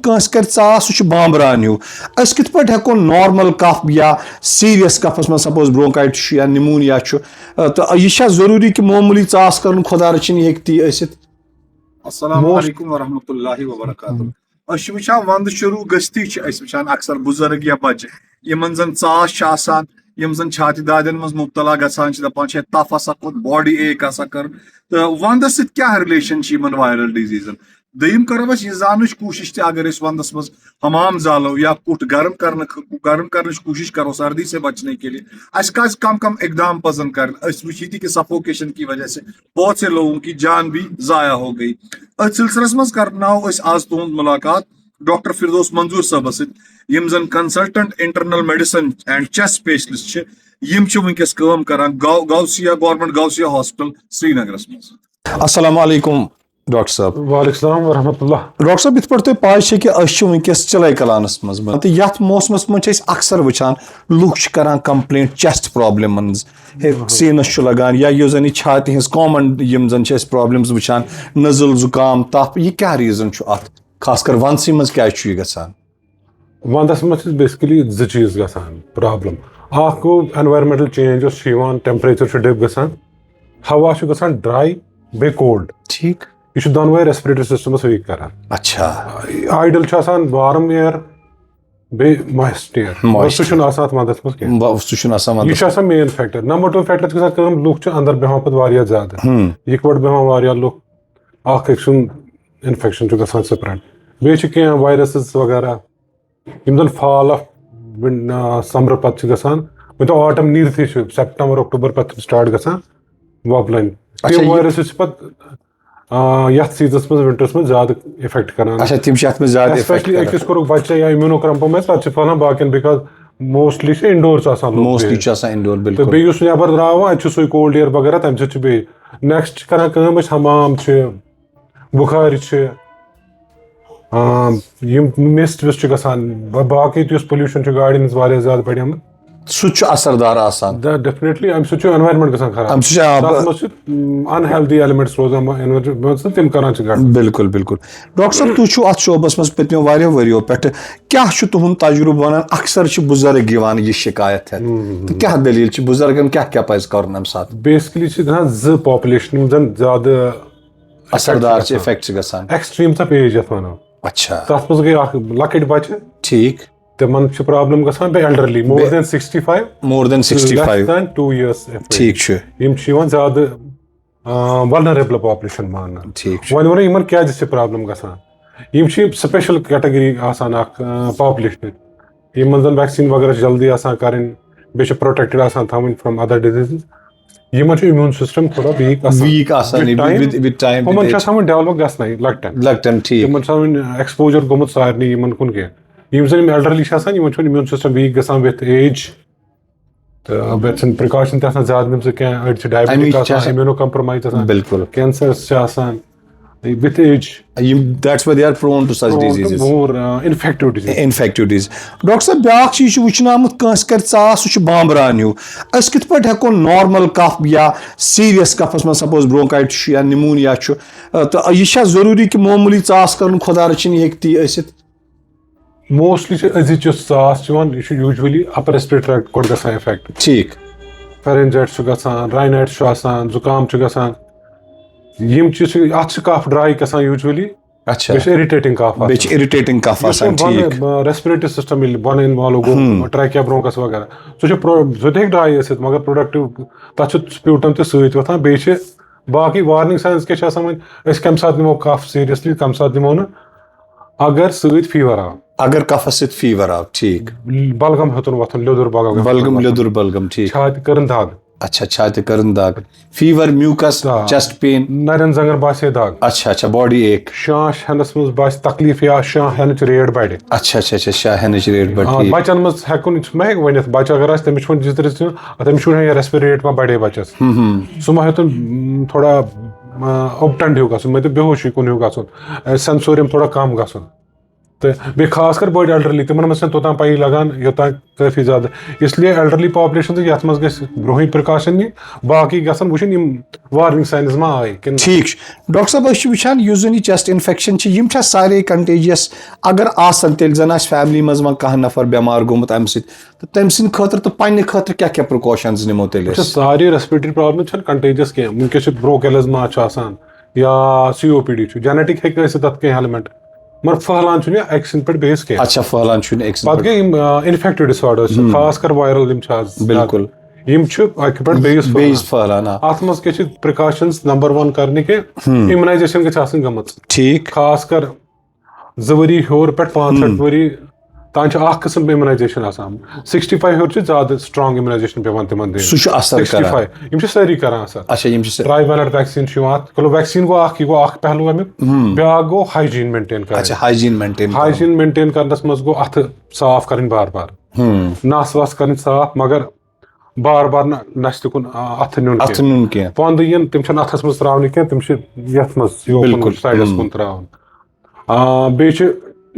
कंस कर चास सह बांबरान हिू अस कित पे हेको नॉर्मल कफ या सीरियस कफस में सपोज ब्रोंकाइटिस या निमोनिया तो यह जरूरी कि मामूली चास कर खुदा रचिन ये ती असित। अस्सलामु अलैकुम वरहमतुल्लाहि वबरकातुहू। अश वुचान वंद शुरू गस्ती वुचान अक्सर बुजुर्ग या बच्चे यमन जन चास आसान यम जन छाति दादन मज मुब्तला गसान दपान तफ हसा खोत बॉडी एक हसा कर तो वंदस सत क्या रिलेशन यमन वायरल डिजीजन। दयम करो अस यह जानच कोशिश अगर अस वंदस मज हमाम जालो या कुट गर्म करने कोशिश करो सर्दी से बचने के लिए अस कम कम इकदाम पसंद कर वही कि सफोकेशन की वजह से बहुत से लोगों की जान भी जाया हो गई। अथ सिलसिलस मज करनाओ आज तुहद मुलाकात डॉक्टर फिरदौस मंजूर साहब सम जन consultant internal medicine and chest specialist वनकस करान गौसिया गवर्नमेंट गौसिया हॉस्पिटल श्रीनगरस मज। अस्सलामु अलैकुम डॉक्टर साहब। वालेकुम वरहमतुल्लाह। डॉक्टर साहब इत पे पाज कि वनकस चिलाई कलानस मज तो ये मौसमस मज अक्सर वुचान लूख करान कंप्लेंट चेस्ट प्रॉब्लम सीनस लगान या यो जन छाति हज कॉमन यम जन प्रॉब्लम्स वुचान नजल जुकाम तफ यह क्या रीजन अत खासकर वंदसी मज क्या गसान। वंदस मज बेसिकली जो चीज गसान प्रॉब्लम गो एनवायरमेंटल चेंज टेम्परेचर डिप गसान हवा गसान ड्राई बे कोल्ड ठीक यह दोनवे रेस्पिरेटरी सिस्टमस वीक करान। अच्छा आइडल वार्म एयर बे मॉइस्ट एयर सह वंदस मज यह मेन फैक्टर। नंबर 2 फैक्टर लूख अंदर बेहान पे ज्यादा इकवट बेहान लूख इन्फेक्शन गसान स्प्रेड बे वायरस वगैरह यम फॉल ऑफ समर पे गसान वो ऑटम नीरथी सेप्टेम्बर अक्टूबर पे स्टार्ट गसान वॉपलन तम वायरस पे सीजनस मज विंटर्स मज ज्यादा इफेक्ट करान। स्पेशली अकिस कोर बच्चे या इम्यूनो कंप्रोमाइज पे फहलान बाकियन बिकॉज मोस्टली इंडोर तो बे नबर द्रावान अ कोल्ड एयर वगैरह तम सह नेक्स्ट करान हमाम बुखार मिस्ट विस्ट गसान बाकी पोल्यूशन गाड़ी वारिया ज्यादा बढ़िया सह असरदार डेफिनेटली अम सह एनवायरमेंट गसान खराब अनहेल्दी एलिमेंट्स रोजान तम करान। बिल्कुल बिल्कुल डॉक्टर साहब तुम अत शोबस मज पत्मो वरियो पे क्या तुहद तजुर्बे वन अक्सर बुजुर्ग यह शिकायत है तो क्या दलील बुजुर्गन क्या क्या पज कर अम सात बेसिकली जो पॉपुलेशन ज्यादा असरदार इफेक्ट गसान एक्सट्रीम ऑफ एज यथ वनो। अच्छा तथ मज गई लकट बच्चे ठीक तिमन प्रॉब्लम गसान बे elderly more than 65 than 2 years ठीक यम ज्यादा वल्नरेबल पॉपुलेशन मान ठीक वन वो इन क्या प्रॉब्लम गसान यम स्पेशल कैटेगरी पॉपुलेशन यमन जन वैक्सीन वगैरह जल्दी करें बे प्रोटेक्टेड थवन फ्रॉम अदर डिजीजेस यमन इम्यून सिस्टम थोड़ा वीक डेवलप गसन लकटन एक्सपोजर गोमुत सारे इन कुन कह यम जन एल्डरली इम्यून सिस्टम वीक गसान विथ एज तो प्रिकॉशन ज्यादा क्या डायबिटिक इम्यूनो कंप्रोमाइज बिल्कुल cancer with age that's why they are prone to such diseases more infective disease doctor साहब ब्याक चीज वुचन आमुत कंस कर चास सह बांबरान हिू अस कित पे हेको नॉर्मल कफ या सीरियस कफस में सपोज ब्रोंकाइटिस या निमोनिया तो यह जरूरी कि मामूली चास कर खुदा रचिन ये ती असित। मोस्टली अजिच चास यूजुअली अपर रेस्पिरेटरी ट्रैक्ट कोड गसान इफेक्ट ठीक फेरेंजाइटिस गसान राइनाइटिस जुकाम गसान यम चीज अत कफ ड्राई गसान यूजुअली अच्छा इरिटेटिंग कफ ठीक रेस्पिरेटरी सिस्टम बन इन्वॉल्व गो ट्रैकिया ब्रोंकस वगैरह सह ड्राई मगर प्रोडक्टिव तथ स्प्यूटम तथान बे बाकी वार्निंग साइंस क्या कम सात निमो कफ सीरियसली कम सात निमो न अगर सत फीवर आव अगर कफस फीवर आव ठीक बलगम हेतुन वथुन लेदुर बलगम ठीक छाति करन दाग अच्छा छाति करन दाग फीवर म्यूकस चेस्ट पेन नरन जंगर बासे दाग अच्छा बॉडी एक शांश हनस मज बास तकलीफ या शां हनच रेट बढ़े अच्छा शां हनच रेट बढ़े बचन मज हेकुन मह वनित बच्चा अगर आस तमिश वन जितर तमिश वन रेस्पिरेट में बढ़े बच्चस सह मा हेतुन थोड़ा उपटंड हो गसन मत बेहोशी कुन हो गसन सेंसोरियम थोड़ा कम गसन तो बे खास कर बड़ एल्डरली तिमन मस तोतान पाई लगान योतान काफी ज्यादा इसलिए एल्डरली पॉपुलेशन तो यथ मस गस ब्रोही प्रिकॉशन नि बाकी गसन वुशन यम वार्निंग साइंस मा आय कि ठीक डॉक्टर साहब अस वुचान युस जन चेस्ट इन्फेक्शन यम सारे कंटेजियस अगर आसन तेल जन फैमिली मज वन कह नफर बीमार गोमुत अम तो तम सद खतर तो पन्ने खतर क्या क्या प्रिकॉशंस निमो तेल सारे रेस्पिरेटरी प्रॉब्लम छ कंटेजियस के वुनकस ब्रोंकेलिज्मा आसान या COPD जेनेटिक हेक तथ कह एलिमेंट मगर फहलान छुन एक्सन पे बेस के अच्छा फहलान छुन एक्सन पत गई इन्फेक्टिव डिसऑर्डर्स खास कर वायरल यम बिल्कुल यम छ अक पे बेस फहलान अत मज के प्रिकॉशंस नंबर 1 करने के इम्यूनाइजेशन गछ आसन गमत ठीक खास कर 2 वरी होर पे 65 वरी तान किस्म इम्यूनाइजेशन आसान 65 होर ज्यादा स्ट्रांग इम्यूनाइजेशन पेवान तिमन दिन सु असर 65 यम सारी करान असर अच्छा यम ट्राइवैलेंट वैक्सीन चलो वैक्सीन गो अख पहलू Amik back go hygiene maintain कर अच्छा हाइजीन मेंटेन करनस मज गो अथ साफ करन बार बार नस वस करन साफ मगर बार बार नश तुन अथ नुन के पंद यन तम अथस मज त्रावन के तम यथ मज साइडस कुन त्रावन बे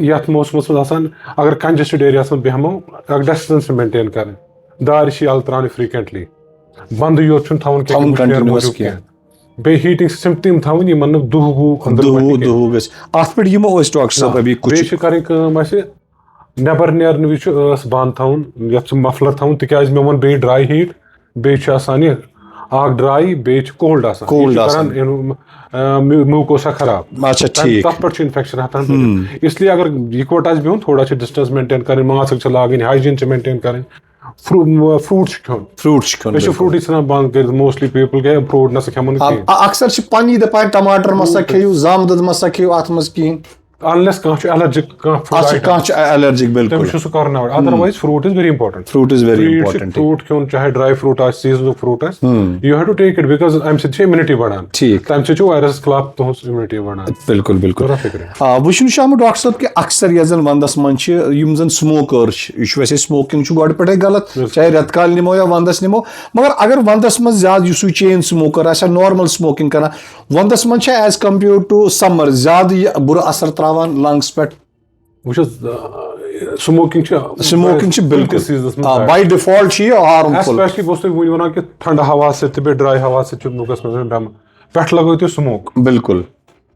यथ मौसमस मज अगर कंजेस्टेड एरिया मज बेहमो अगर डिस्टेंस मेंटेन कर दार यल त्रान फ्रीक्वेंटली बंद योत थवन बे हीटिंग सिस्टम तिम थवन यमन दुह अत पे डॉक्टर साहब अभी कुछ कर नबर नेरन विच बंद थवन यथ मफलर थवन तिकाज मे वन बे ड्राई हीट बे ड्राई बे कोल्ड म्यूकोसा खराब अच्छा ठीक तथ पे इन्फेक्शन हतान इसलिए अगर इकवट आज बिहन थोड़ा डिस्टेंस मेंटेन कर मास्क लागन हाइजीन मेंटेन कर फ्रूट फ्रूट बंद कर मोस्टली पीपल के फ्रूट नस खेमन अक्सर पनी दपान टमाटर मसा खेयू जामदद मसा खेयू अत मज कहीं unless allergic allergic बिल्कुल तम करना otherwise fruit is very important fruit क्यों चाहे dry fruit us seasonal fruit us you have to take it because I'm saying immunity बढ़ान ठीक तम से वायरस खिलाफ तो immunity बढ़ान बिल्कुल वुशन शाम डॉक्टर साहब के अक्सर यह जन वंदस मन यम जन स्मोकर यह वैसे स्मोकिंग गड पे गलत चाहे रेतकाल निमो या वंदस निमो मगर अगर वंदस मन ज्यादा चेन स्मोकर आ नॉर्मल स्मोकिंग कर वंदस मन एज कम्पेयर टू समर ज्यादा बुरा असर लंग्स पे स्मोकिंग बिल्कुल बाय डिफॉल्ट हार्मफुल स्पेशली बस तुम वन कि ठंड हवा से ड्राई हवा से नुकस पे लगो स्मोक बिल्कुल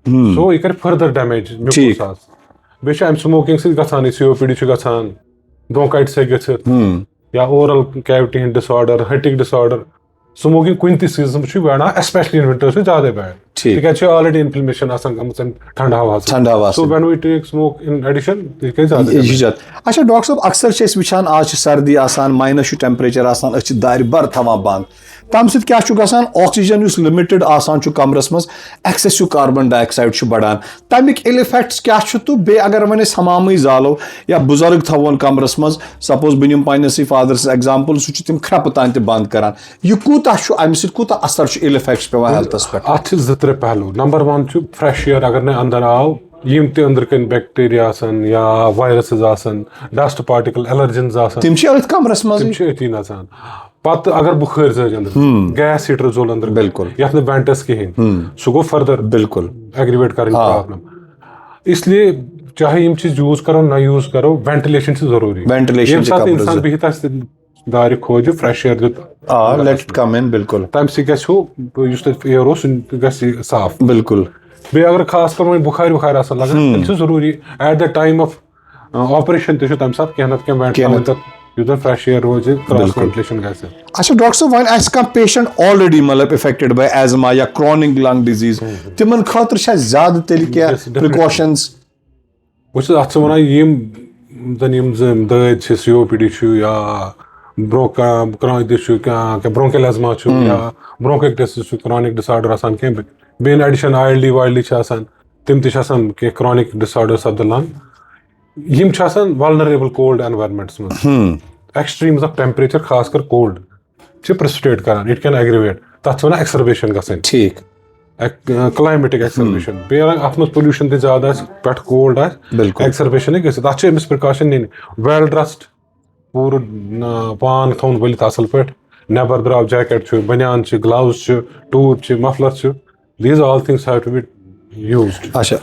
सो यह कर फर्दर डैमेज बे स्मोकिंग सो COPD गसान ब्रोंकाइटिस गि या oral cavity disorder hepatic disorder smoking कुन सीजन बढ़ान स्पेशली इन विंटर्स ज्यादा बैड तिक ऑलरेडी इन्फ्लेमेशन ठंड हवा so when we take smoke in addition अच्छा डॉक्टर साहब अक्सर वुचान आज सर्दी आसान माइनस टेम्परेचर आसान दार बर थवान बंद तम सत क्या गसान ऑक्सीजन उस लिमिटेड आसान कमरस मज एक्सेसिव कार्बन डाइऑक्साइड बढ़ान तमिक इल इफेक्ट्स क्या तो बे अगर वन हमाम जालो या बुजुर्ग थवन कमरस मज सपोज बह निम पन्नस फादर एग्जाम्पल सह तम ख्रप तान बंद करान यह कूता अम सूत असर इल इफेक्ट्स पे हेल्थस पे अत त्रे पहलू नंबर 1 फ्रेश एयर अगर न अंदर आव यम ते अंदर कन बैक्टीरिया या वायरसेस डस्ट पार्टिकल एलर्जेंस तम कमरस मज नचान पत अगर बुखार जज अंदर गैस हीटर जोल अंदर बिल्कुल यथ वेंटस कहें सह गो फर्दर बिल्कुल एग्रीवेट कर प्रॉब्लम इसलिए चाहे यम चीज यूज करो ना यूज करो वेंटिलेशन जरूरी इंसान बिहत दार खोज fresh air let it come in बिल्कुल तम एयर साफ बिल्कुल बे अगर खास कर बुखार लगन जरूरी at the time of operation तम साथ कह फ्रेश एयर रोज वेंटिलेशन गए अच्छा डॉक्टर साहब वन कह पेशेंट ऑलरेडी मतलब इफेक्टेड बाय एजमा या क्रॉनिक लंग डिजीज तिमन खतर ज्यादा तेल क्या प्रिकॉशंस अत वन यम दद COPD या ब्रोंकेलिज्मा या ब्रोंकाइटिस क्रॉनिक डिसऑर्डर आसान कह बे इन एडिशन ILD वाइल्ड तम तह chronic disorders of the lung यम वल्नरेबल कोल्ड एनवायरमेंट्स मज एक्सट्रीम्स ऑफ टेम्परेचर खास कर कोल्ड प्रेसिपिटेट करान इट कैन एग्रीवेट तथ वन एक्सरबेशन गसन ठीक क्लाइमेटिक एक्सरबेशन बे अत मज पोल्यूशन तह ज्यादा पे कोल्ड एक्सरबेशन गि प्रिकॉशन नीन वेल ड्रेस्ड पूर पान थवन वलित असल पे नबर द्राव जैकेट बनियान ग्लव्स टूप muffler these all things have to be used अच्छा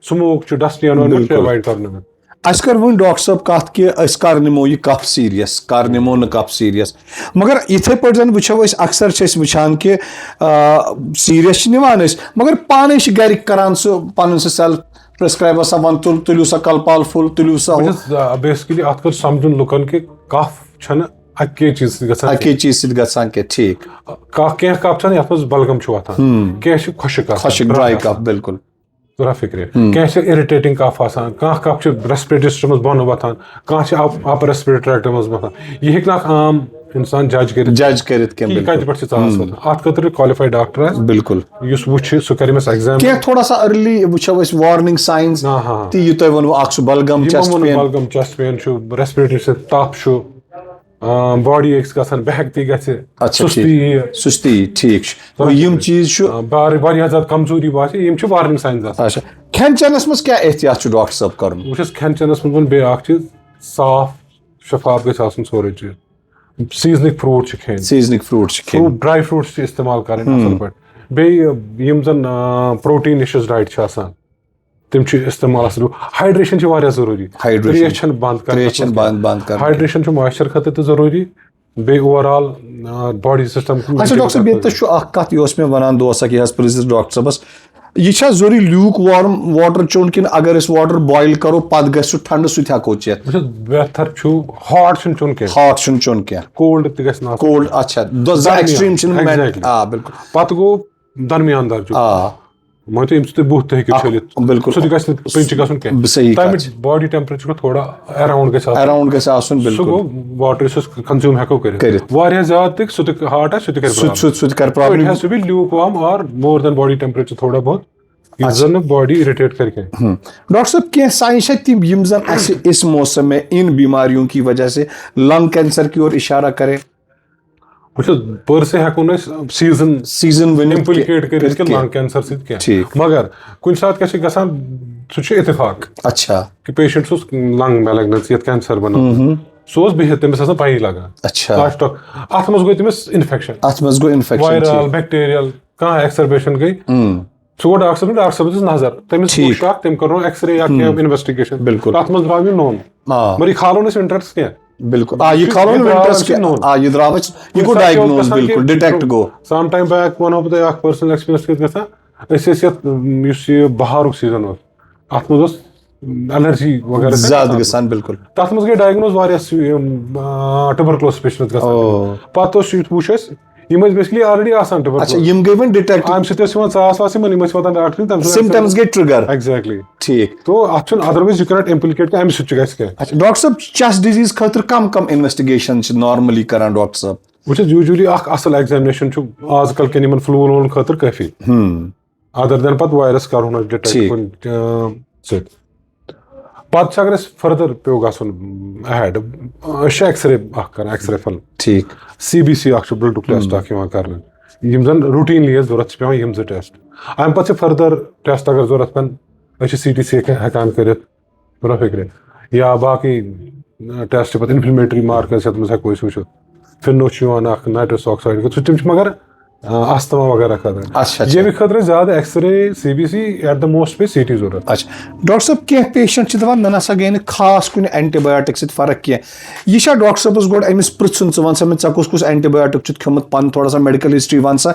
स्मोक छु डस्टी एनवायरनमेंट अवॉइड करना अस कर वो डॉक्टर साहब कत कि अस कर निमो यह कफ सीरियस कर निमो न कफ सीरियस मगर इथे पे जन वो अक्सर वुचान कि सीरियस निवान मगर पाने गर करान सह पन सह सेल्फ प्रिस्क्राइब सा वन तुलियो सा कलपाल फुल तुलियो सा बेसिकली अत कर समझुन लुकन कि कफ छन अके चीज अके चीज सत गसान के ठीक कफ छन यथ मज बलगम छु वथान कह खुशक ड्राई कफ बिल्कुल जरा फिक्र कह इरिटेटिंग कफ आसान कह कफ रेस्पिरेटरी सिस्टम बन वथान कह अपर रेस्पिरेटरी ट्रैक्ट मज वथान यह हेक आम इंसान जज कर अत खतर क्वालिफाइड डॉक्टर बिल्कुल वो सह कर एग्जाम क्या थोड़ा सा अर्ली वो वार्निंग साइंस ती युत वो अख बलगम चेस्ट पेन रेस्पिरेटरी से तप बॉडी एक्स गसान बेहकती सुस्ती ठीक यम चीज ज्यादा कमजोरी बासे यम वार्निंग साइंस अच्छा खेन चेनस मज क्या एहतियात डॉक्टर साहब कर वो खेन चेनस मज बे चीज साफ शफाफ गसन सोरे चीज सीजनिक फ्रूट खेन ड्राई फ्रूट्स इस्तेमाल कर असल पे बेम जन प्रोटीन रिच डाइट तम इस्तेमाल हाइड्रेशन जरूरी त्रेश बंद कर हाइड्रेशन मॉइस्चर खतर तो जरूरी बे ओवरऑल बॉडी सिस्टम अच्छा डॉक्टर साहब ये कत मे वन दोस्त डॉक्टर साहबस यह जरूरी ल्यूक वार्म वाटर चोन कि अगर वाटर बॉयल करो पत गो ठंड सह हको चेत बेहतर हॉट चोन क्या कोल्ड अच्छा एक्सट्रीम बिल्कुल पत गो दरमियान दर्ज मान तो बुह चलित बिल्कुल बॉडी टेम्परेचर थोड़ा अराउंड बिल्कुल वाटर कंज्यूम हेको कर ज्यादा सह हाट सह ल्यूक वार्म और मोर देन बॉडी टेम्परेचर थोड़ा बहुत बॉडी इरिटेट करके डॉक्टर साहब क्या साइंस है तिम यम जन इस मौसम में इन बीमारियों की वजह से लंग कैंसर की ओर इशारा करे पर से हेको सीजन इम्प्लिकेट कर लंग कैंसर सह मगर कुछ सात क्या सह इतफाक अच्छा कि पेशेंट लंग मैलिग्नेंस ये कैंसर बन सह बिहित तमिस पाई लगा अच्छा अत मज गई तमिस इन्फेक्शन वायरल बैक्टीरियल कह एक्सरबेशन गई सह गो डॉक्टर साहब नजर तमिस शक तम कर एक्सरे या इन्वेस्टिगेशन बिल्कुल अत मज द्राव नोन मगर यह खालो विंटर्स क्या बिल्कुल ये खालो विंटर्स के ये द्राव ये गो डायग्नोज बिल्कुल डिटेक्ट गो सम टाइम बैक वनो बत एक पर्सनल एक्सपीरियंस कित गसा इस बहारुक सीजन अत मज एलर्जी वगैरह ज्यादा गसान बिल्कुल तथ मज गई डायग्नोज ट्यूबरकुलोसिस पेशेंट गसान पत वुच बेसिकली ऑलरेडी आसान अच्छा यम गई वन डिटेक्ट आम सत सास वास वतान डॉक्टर सिम्टम्स गई ट्रिगर एग्जैक्टली ठीक तो अत अदरवाइज यू कैन इम्प्लिकेट अम सत अच्छा डॉक्टर साहब चेस्ट डिजीज खतर कम इन्वेस्टिगेशन नॉर्मली करान डॉक्टर साहब वो यूजुअली असल एग्जामिनेशन आजकल के फ्लू वून खतर काफी अदर देन पत वायरस कर डिटेक्ट पत अगर फर्दर पे गसन अहेड एक्सरे एक्सरे फल ठीक CBC ब्लड टेस्ट कर जन रूटीनली जरूरत पे टेस्ट अम पे फर्दर टेस्ट अगर जरूरत पेन CTC हेकान कर फिक्र या बाकी टेस्ट पे इन्फ्लेमेटरी मार्कर्स ये हेको वो फिनो नाइट्रस ऑक्साइड तम मगर अस्थमा वगैरह खतर ये खतर ज्यादा x-ray CBC at the most पे CT जरूरत अच्छा डॉक्टर साहब क्या पेशेंट दपान मे ना गई खास कुछ एंटीबायोटिक सत फर्क क्या यह डॉक्टर साहबस गोड अमिस पृछुन वन सा मे कुस एंटीबायोटिक खियोमुत पन थोड़ा सा मेडिकल हिस्ट्री वन सा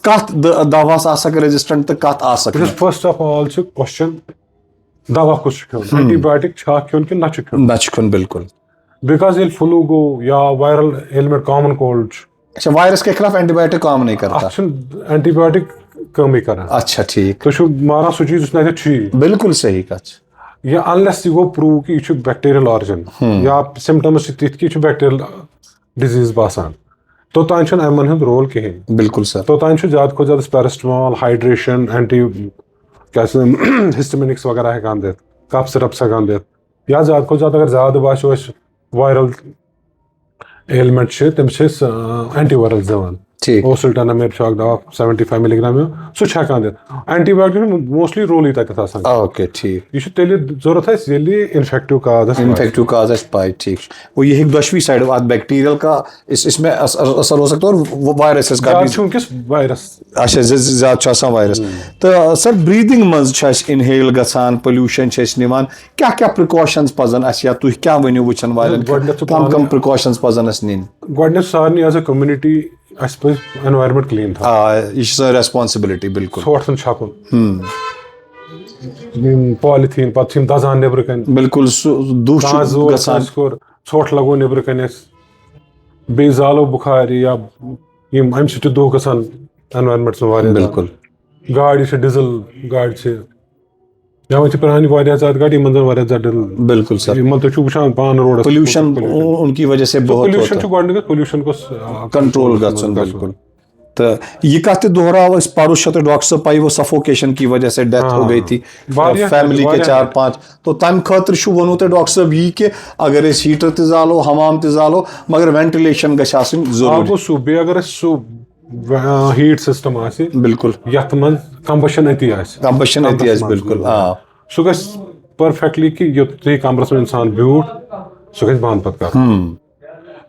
कत दवास आसक रेजिस्टेंट तो कत आसक फर्स्ट ऑफ ऑल क्वेश्चन दवा कुछ खियोन एंटीबायोटिक खियोन कि ना खियोन बिल्कुल बिकॉज ये फ्लू गो या वायरल एलिमेंट कॉमन कोल्ड अच्छा वायरस के खिलाफ एंटीबायोटिक काम नहीं करता एंटीबायोटिक कम ही करा अच्छा ठीक तो मारा सो चीज ठीक बिल्कुल सही कच या अनलेस यह गो प्रूव कि यह बैक्टीरियल ऑरिजिन या सिम्टम्स कि बैक्टीरियल डिजीज बासान तोतान अमन हूं रोल कहें बिल्कुल सर तोतान ज्यादा खो ज्यादा पैरासिटामोल हाइड्रेशन एंटी क्या हिस्टामिनिक्स वगैरह हेकान दित कफ सिरप्स हेकान दित या ज्यादा खो ज्यादा अगर ज्यादा बासो वायरल एलिमेंट तम एंटी वायरल दिवान ठीक ओसेल्टानामेब छ अक दवा 75 मिलीग्राम सो छ हेकान दित एंटीबायोटिक मोस्टली रोल तक आसान ओके ठीक यह तेल जरूरत आए इन्फेक्टिव काज इन्फेक्टिव काज पाई ठीक वो ये दुश्वी साइड बैक्टीरियल का इसमें असर हो सकता है और वायरसेस का भी वायरस अच्छा ज्यादा वायरस तो सर ब्रीदिंग मज इनहेल गसान पोल्यूशन निमान क्या क्या प्रिकॉशंस पजन अस या तुह क्या वनियो वचन वालन कम कम प्रिकॉशंस पजन अस निन गॉडनेस सारनी एज अ कम्युनिटी अस पे एनवायरनमेंट क्लीन था ये रेस्पॉन्सिबिलिटी बिल्कुल षोटन छापुन पॉलिथीन पत दजान नेबर कन बिल्कुल गसान षोट लगो नेबर कन बे जालो बुखार या अम सह दुह गसान एनवायरनमेंट वारिया बिल्कुल गाड़ी डीजल गाड़ी या पुरानी वारिया ज्यादा गाड़ी इन वारिया ज्यादा डीजल बिल्कुल सर तुम वुचान पान रोड पोल्यूशन उनकी वजह से बहुत पोल्यूशन पोल्यूशन को कंट्रोल गच्छन बिल्कुल तो ये कत दोहराव पड़ोस तो डॉक्टर साहब पाई वो सफोकेशन की वजह से डेथ हो गई थी फैमिली के 4-5 तो तम खतर वोनो तो डॉक्टर साहब ये कि अगर हीटर तजालो हमाम तजालो मगर वेंटिलेशन गरूरी सह बे अगर हीट सिस्टम आसे बिल्कुल यथ मन कंबशन अति बिल्कुल सह गस परफेक्टली कि युत कमरस में इंसान ब्यूट सह गस बंद पत कर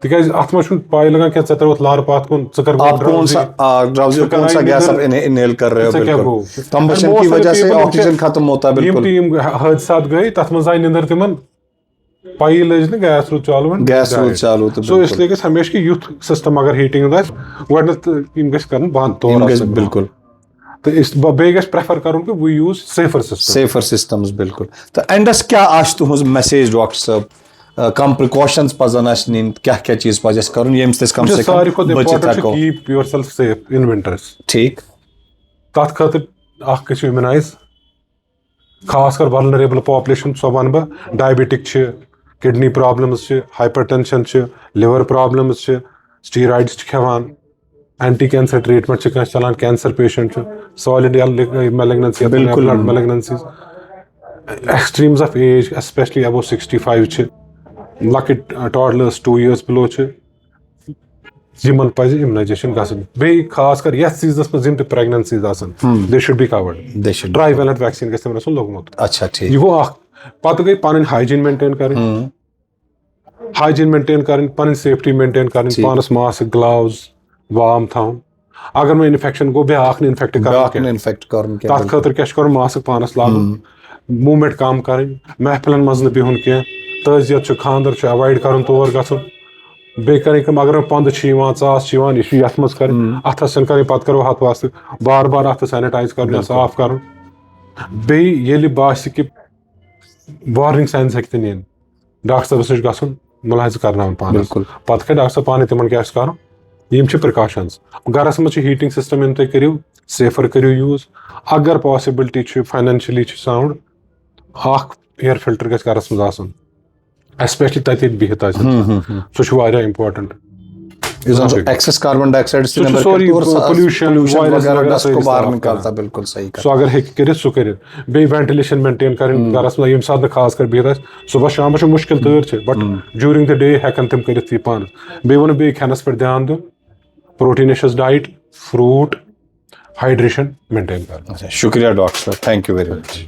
तिकाज अत मज पाई लगान क्या चे त्रोत लार पात कुन आप कौन सा गैस आप इनहेल कर रहे हो बिल्कुल कंबशन की वजह से ऑक्सीजन खत्म होता है बिल्कुल हादसात गई तथ मज आई निंदर तिमन पाई लज गैस रूद चालू तो सो इसलिए गस हमेशा कि यूथ सिस्टम अगर हीटिंग गस कर बंद बिल्कुल तो इस बे गस प्रेफर करूं कि वी यूज सेफर सिस्टम्स बिल्कुल तो एंडस क्या आज तुहज मैसेज डॉक्टर साहब कम प्रिकॉशंस पजन अस निन क्या क्या चीज पजस करूं यम कम से कम बचित हको keep yourself safe in winters ठीक तथ खतर अख गस इम्यूनाइज खास कर वल्नरेबल पॉपुलेशन सो वन बह diabetic kidney problems hypertension liver problems steroids खेवान एंटी कैंसर ट्रीटमेंट चलान कैंसर पेशेंट सॉलिड मैलिग्नेंसी बिल्कुल malignancies extremes of age specially above 65 लकट टॉडलर्स 2 years below पज इम्यूनाइजेशन गसन बे खास कर यथ सीजनस मज प्रेगनेंसीज आसन they should be covered trivalent vaccine गस तमन आसन लोगमुत अच्छा ठीक यह गो अख पत गई पन हाइजीन मेंटेन कर पन सेफ्टी मेंटेन कर पानस मास्क ग्लव्स वार्म थवन अगर मैं इन्फेक्शन गो ब्याख इन्फेक्ट कर तथ खतर क्या कर मास्क पानस लागन मूवमेंट कम कर महफिलन मज बिहुन कह तजियत खानदर अवॉइड कर तौर गसन बे कर अगर पंद चास यह मज कर अथस कर पत करो हथ वास्त बार बार अथ सैनिटाइज कर साफ कर बे बास कि वार्निंग साइंस हेक नीन डॉक्टर साहबस नश गसन मुलाहिज कर पान पत क्या डॉक्टर साहब पानी तिमन क्या कर यम प्रिकॉशंस गरस मज हीटिंग सिस्टम इन तुम करो सेफर करो यूज अगर possibility financially sound air filter गस गरस मज आसन स्पेशली तत बिहत सह important excess carbon dioxide pollution को बाहर निकालता बिल्कुल सही सो अगर हेक कर सह कर बे वेंटिलेशन मेंटेन कर गरस में सात खास कर बिहत सुबह शाम मुश्किल तैर बट ड्यूरिंग द डे हेकन तम कर पान बे वो बे खानस पे ध्यान दिन proteinaceous diet fruit hydration maintain कर शुक्रिया डॉक्टर साहब थैंक यू वेरी मच